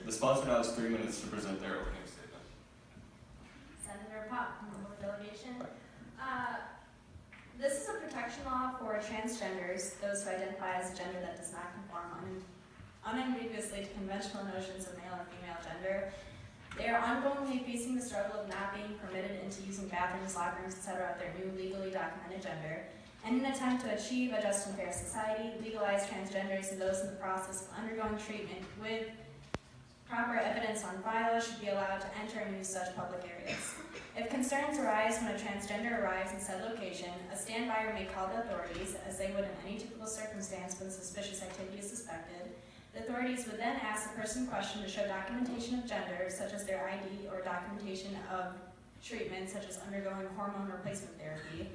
The sponsor now has 3 minutes to present their opening statement. Senator Pop, member of the delegation. This is a protection law for transgenders, those who identify as a gender that does not conform unambiguously to conventional notions of male and female gender. They are ongoingly facing the struggle of not being permitted into using bathrooms, locker rooms, etc. of their new legally documented gender. In an attempt to achieve a just and fair society, legalize transgenders and those in the process of undergoing treatment with proper evidence on file should be allowed to enter and use such public areas. If concerns arise when a transgender arrives in said location, a standby may call the authorities, as they would in any typical circumstance when suspicious activity is suspected. The authorities would then ask the person in question to show documentation of gender, such as their ID, or documentation of treatment, such as undergoing hormone replacement therapy,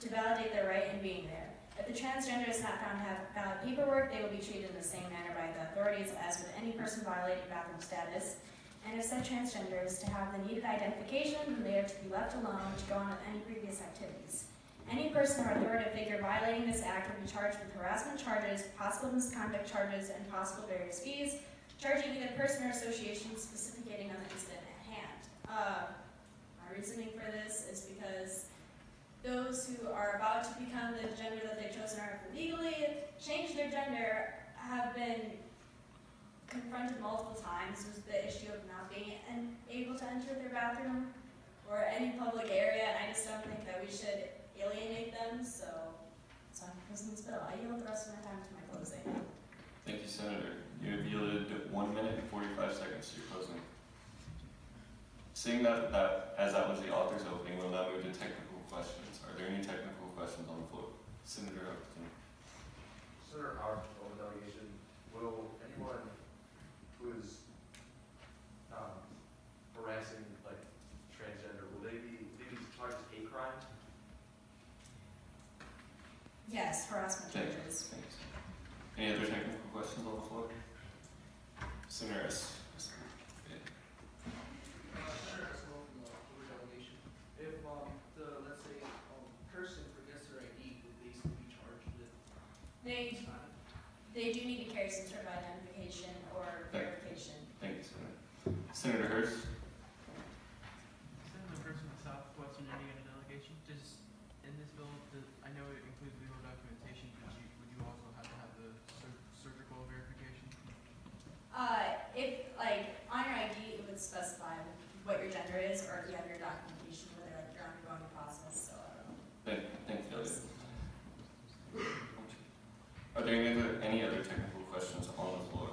to validate their right in being there. If the transgender is not found to have valid paperwork, they will be treated in the same manner by the authorities as with any person violating bathroom status. And if said transgender is to have the needed identification, then they are to be left alone to go on with any previous activities. Any person or authoritative figure violating this act will be charged with harassment charges, possible misconduct charges, and possible various fees, charging either person or association specificating on the incident at hand. My reasoning for this is because those who are about to become the gender that they've chosen or legally change their gender have been confronted multiple times with the issue of not being able to enter their bathroom or any public area, and I just don't think that we should alienate them, so I'm proposing this bill. I yield the rest of my time to my closing. Thank you, Senator. You have yielded 1 minute and 45 seconds to your closing. Seeing that as that was the author's opening, we'll now move to technical questions. Are there any technical questions on the floor? Senator Hutchinson. Senator Howard, of the delegation, will anyone who is harassing like transgender, will they be charged with hate crime? Yes, harassment charges. Thanks. Any other technical questions on the floor? Senator S. Senator S. from the delegation. If let's say person forgets their ID, would they still be charged with? They do need to carry some sort of identification or verification. Thank you, Senator. Senator Hurst. Senator Hurst from the Southwestern Indiana delegation. Does in this bill, I know it includes legal documentation, but would you also have to have the surgical verification? If like on your ID, it would specify what your gender is, or if you have your documentation, whether like you're undergoing the process. So I don't know. Thank you. Are there any other technical questions on the floor?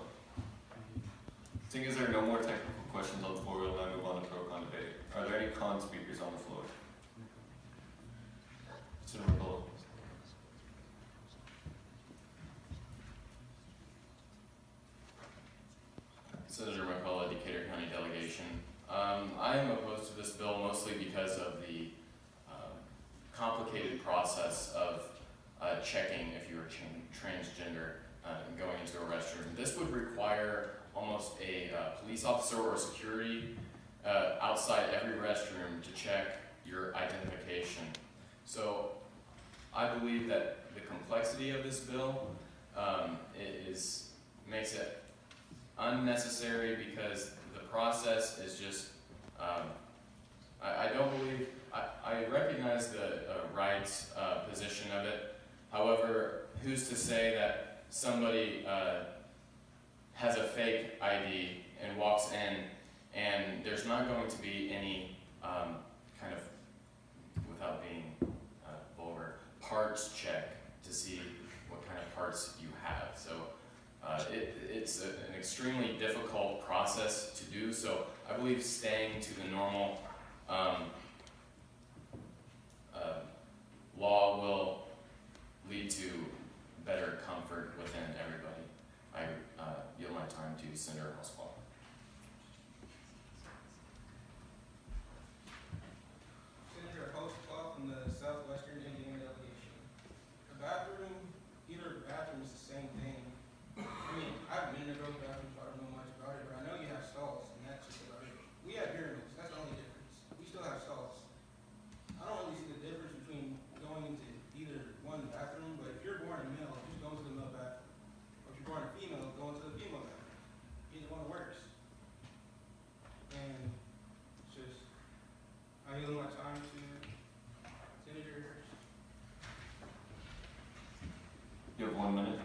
Seeing as there are no more technical questions on the floor, we'll now move on to pro-con debate. Are there any con speakers on the floor? Senator McCullough. Senator McCullough, Decatur County delegation. I am opposed to this bill mostly because of the complicated process of checking if you are transgender and going into a restroom. This would require almost a police officer or security outside every restroom to check your identification. So I believe that the complexity of this bill makes it unnecessary because the process is just, I don't believe, I recognize the rights position of it. However, who's to say that somebody has a fake ID and walks in and there's not going to be any kind of, without being vulgar, parts check to see what kind of parts you have. So it's an extremely difficult process to do, so I believe staying to the normal law will lead to better comfort within everybody. I yield my time to Senator Houseball. Senator Houseball from the Southwestern Indiana delegation. A bathroom, either bathroom is the same thing. I mean, I've been in a girls' bathroom, so I don't know much about it, but I know you have stalls, and that's just about it. We have urinals, that's the only difference. We still have stalls. I don't really see the difference between going into either one bathroom, but if you're born a male, just go to the male bathroom. Or if you're born a female, go into the female bathroom. Either one works. 1 minute.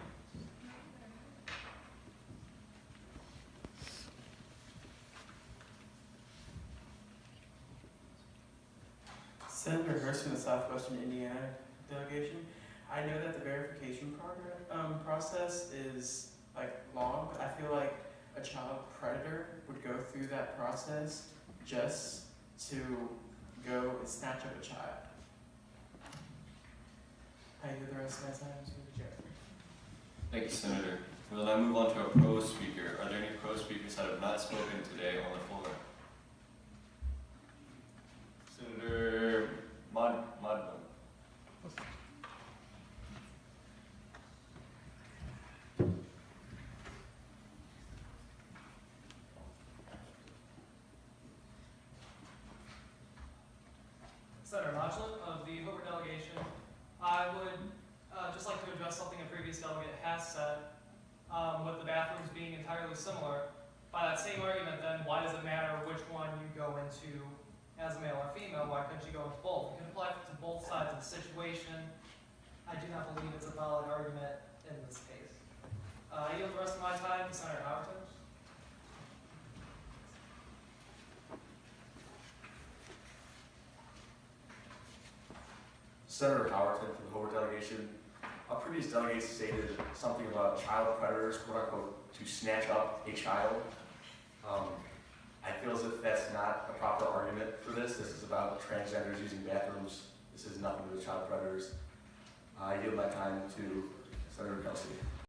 Senator Hurst from the Southwestern Indiana delegation. I know that the verification process is like long, but I feel like a child predator would go through that process just to go and snatch up a child. I yield the rest of my time to the chair. Thank you, Senator. We'll now move on to a pro speaker. Are there any pro speakers that have not spoken today on the floor? Senator Modlin. Senator Modlin of the Hoover delegation. I would just like to address something a previous delegate has said, with the bathrooms being entirely similar. By that same argument then, why does it matter which one you go into as male or female? Why couldn't you go into both? You can apply it to both sides of the situation. I do not believe it's a valid argument in this case. I yield the rest of my time to Senator Howerton. Senator Howerton from the Hoover delegation. A previous delegate stated something about child predators, quote unquote, to snatch up a child. I feel as if that's not a proper argument for this. This is about transgenders using bathrooms. This is nothing to do with child predators. I yield my time to Senator Kelsey.